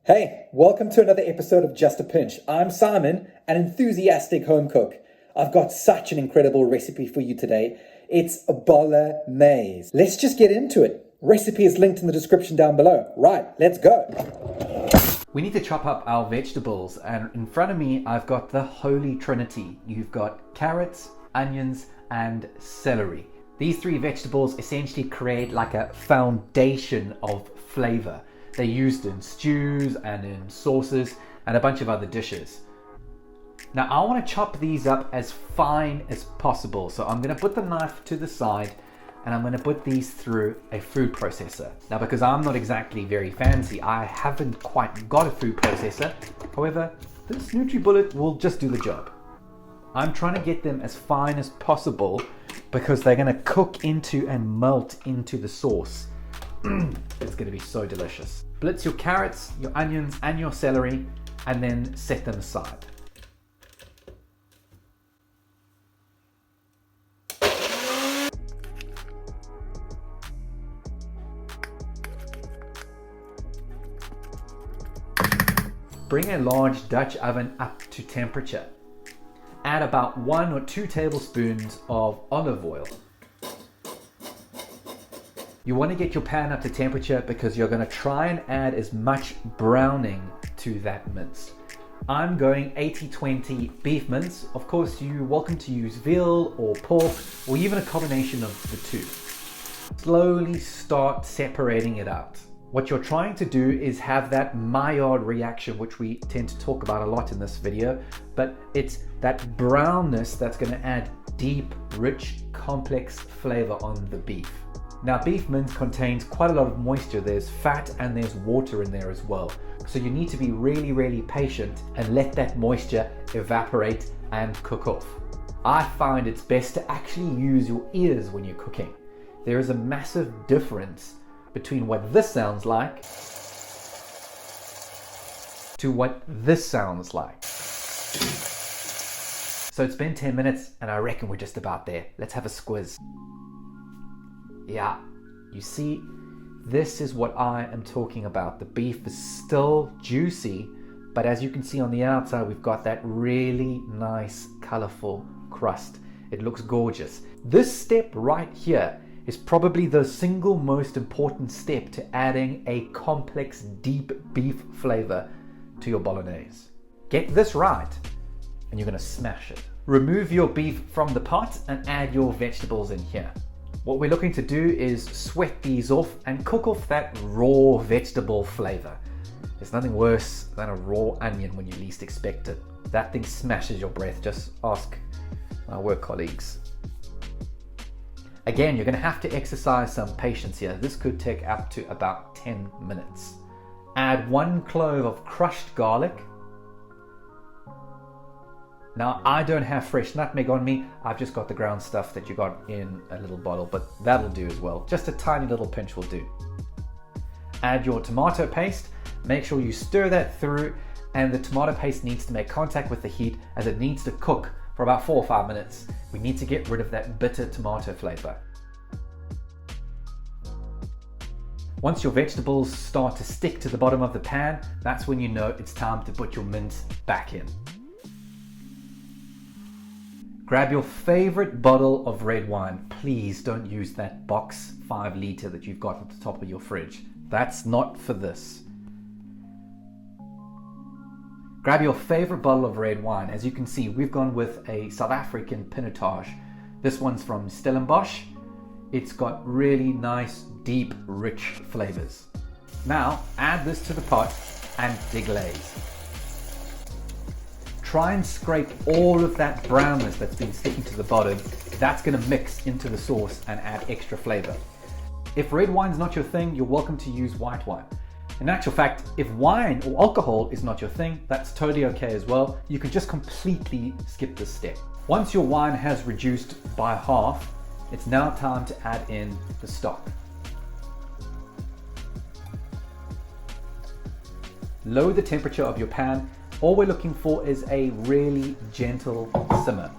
Hey, welcome to another episode of Just a Pinch. I'm Simon, an enthusiastic home cook. I've got such an incredible recipe for you today. It's bolognese. Let's just get into it. Recipe is linked in the description down below. Right, let's go. We need to chop up our vegetables, and in front of me I've got the holy trinity. You've got carrots, onions and celery. These three vegetables essentially create like a foundation of flavor. They're used in stews and in sauces and a bunch of other dishes. Now I want to chop these up as fine as possible. So I'm going to put the knife to the side and I'm going to put these through a food processor. Now because I'm not exactly very fancy, I haven't quite got a food processor. However, this NutriBullet will just do the job. I'm trying to get them as fine as possible because they're going to cook into and melt into the sauce. It's going to be so delicious. Blitz your carrots, your onions and your celery and then set them aside. Bring a large Dutch oven up to temperature. Add about 1 or 2 tablespoons of olive oil. You want to get your pan up to temperature because you're going to try and add as much browning to that mince. I'm going 80-20 beef mince. Of course, you're welcome to use veal or pork or even a combination of the two. Slowly start separating it out. What you're trying to do is have that Maillard reaction, which we tend to talk about a lot in this video, but it's that brownness that's going to add deep, rich, complex flavor on the beef. Now beef mince contains quite a lot of moisture. There's fat and there's water in there as well. So you need to be really patient and let that moisture evaporate and cook off. I find it's best to actually use your ears when you're cooking. There is a massive difference between what this sounds like to what this sounds like. So it's been 10 minutes and I reckon we're just about there. Let's have a squiz. Yeah, you see, this is what I am talking about. The beef is still juicy, but as you can see on the outside, we've got that really nice, colorful crust. It looks gorgeous. This step right here is probably the single most important step to adding a complex, deep beef flavor to your bolognese. Get this right, and you're gonna smash it. Remove your beef from the pot and add your vegetables in here. What we're looking to do is sweat these off and cook off that raw vegetable flavor. There's nothing worse than a raw onion when you least expect it. That thing smashes your breath. Just ask my work colleagues. Again, you're going to have to exercise some patience here. This could take up to about 10 minutes. Add 1 clove of crushed garlic. Now, I don't have fresh nutmeg on me. I've just got the ground stuff that you got in a little bottle, but that'll do as well. Just a tiny little pinch will do. Add your tomato paste. Make sure you stir that through, and the tomato paste needs to make contact with the heat as it needs to cook for about 4 or 5 minutes. We need to get rid of that bitter tomato flavor. Once your vegetables start to stick to the bottom of the pan, that's when you know it's time to put your mince back in. Grab your favorite bottle of red wine. Please don't use that box 5 litre that you've got at the top of your fridge. That's not for this. Grab your favorite bottle of red wine. As you can see, we've gone with a South African Pinotage. This one's from Stellenbosch. It's got really nice, deep, rich flavors. Now, add this to the pot and deglaze. Try and scrape all of that brownness that's been sticking to the bottom. That's going to mix into the sauce and add extra flavor. If red wine's not your thing, you're welcome to use white wine. In actual fact, if wine or alcohol is not your thing, that's totally okay as well. You can just completely skip this step. Once your wine has reduced by half, it's now time to add in the stock. Lower the temperature of your pan. All we're looking for is a really gentle simmer.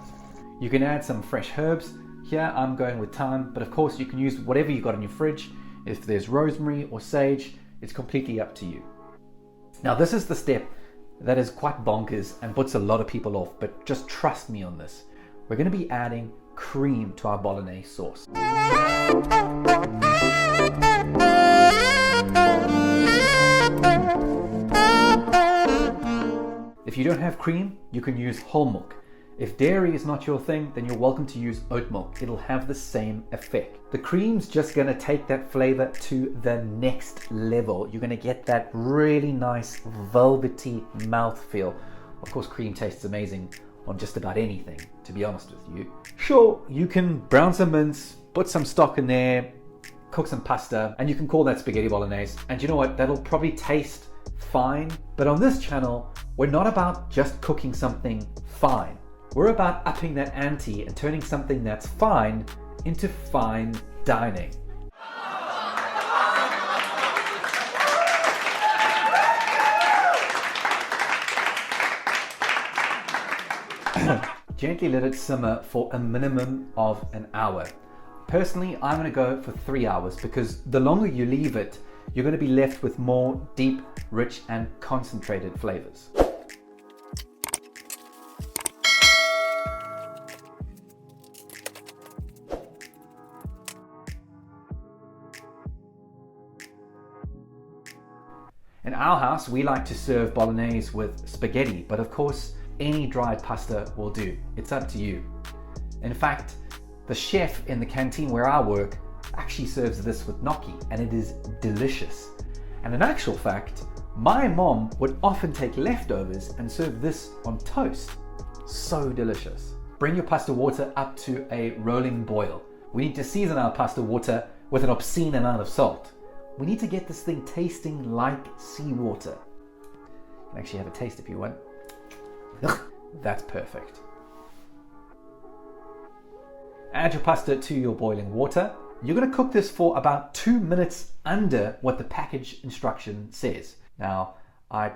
You can add some fresh herbs. Here I'm going with thyme, but of course you can use whatever you got in your fridge. If there's rosemary or sage, it's completely up to you. Now this is the step that is quite bonkers and puts a lot of people off, but just trust me on this. We're going to be adding cream to our bolognese sauce. If you don't have cream, you can use whole milk. If dairy is not your thing, then you're welcome to use oat milk. It'll have the same effect. The cream's just going to take that flavor to the next level. You're going to get that really nice velvety mouthfeel. Of course, cream tastes amazing on just about anything, to be honest with you. Sure, you can brown some mince, put some stock in there, cook some pasta, and you can call that spaghetti bolognese. And you know what? That'll probably taste fine. But on this channel, we're not about just cooking something fine. We're about upping that ante and turning something that's fine into fine dining. Gently let it simmer for a minimum of an hour. Personally, I'm going to go for 3 hours because the longer you leave it, you're going to be left with more deep, rich, and concentrated flavors. In our house, we like to serve bolognese with spaghetti, but of course, any dried pasta will do. It's up to you. In fact, the chef in the canteen where I work actually serves this with gnocchi, and it is delicious. And in actual fact, my mom would often take leftovers and serve this on toast. So delicious. Bring your pasta water up to a rolling boil. We need to season our pasta water with an obscene amount of salt. We need to get this thing tasting like seawater. You can actually have a taste if you want. That's perfect. Add your pasta to your boiling water. You're going to cook this for about 2 minutes under what the package instruction says. Now, I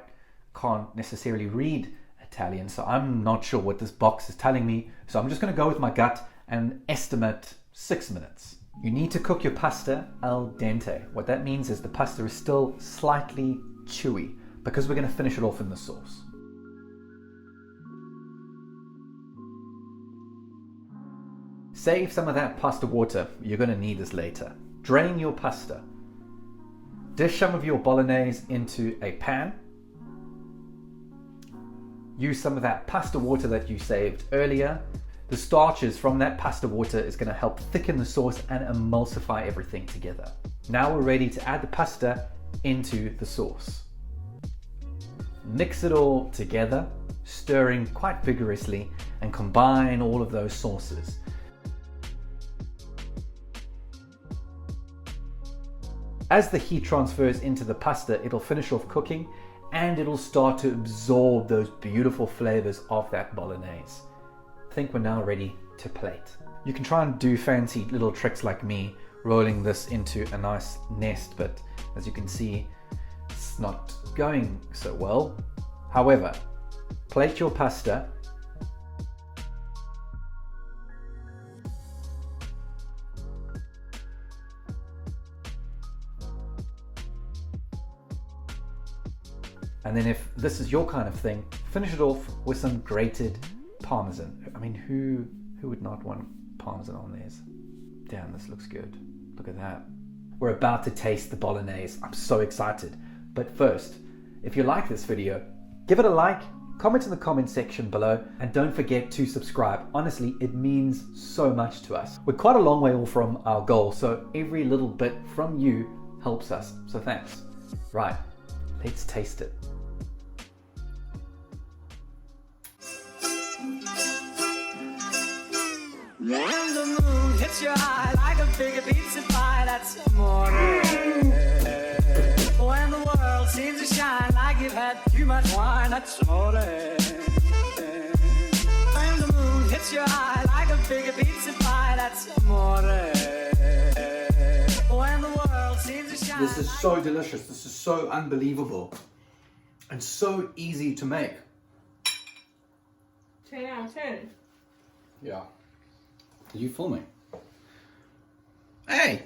can't necessarily read Italian, so I'm not sure what this box is telling me. So I'm just going to go with my gut and estimate 6 minutes. You need to cook your pasta al dente. What that means is the pasta is still slightly chewy because we're going to finish it off in the sauce. Save some of that pasta water. You're going to need this later. Drain your pasta. Dish some of your bolognese into a pan. Use some of that pasta water that you saved earlier. The starches from that pasta water is going to help thicken the sauce and emulsify everything together. Now we're ready to add the pasta into the sauce. Mix it all together, stirring quite vigorously, and combine all of those sauces. As the heat transfers into the pasta, it'll finish off cooking and it'll start to absorb those beautiful flavors of that bolognese. I think we're now ready to plate. You can try and do fancy little tricks like me, rolling this into a nice nest, but as you can see, it's not going so well. However, plate your pasta. And then if this is your kind of thing, finish it off with some grated Parmesan. I mean, who would not want Parmesan on theirs? Damn, this looks good. Look at that. We're about to taste the bolognese. I'm so excited. But first, if you like this video, give it a like, comment in the comment section below, and don't forget to subscribe. Honestly, it means so much to us. We're quite a long way off from our goal, so every little bit from you helps us. So thanks. Right, let's taste it. When the moon hits your eye like a big pizza pie, that's amore. When the world seems to shine like you've had too much wine, that's amore. When the moon hits your eye like a big pizza pie, that's amore. When the world seems to shine. This is so delicious. This is so unbelievable. And so easy to make. 10 out of 10. Yeah. Are you filming? Hey!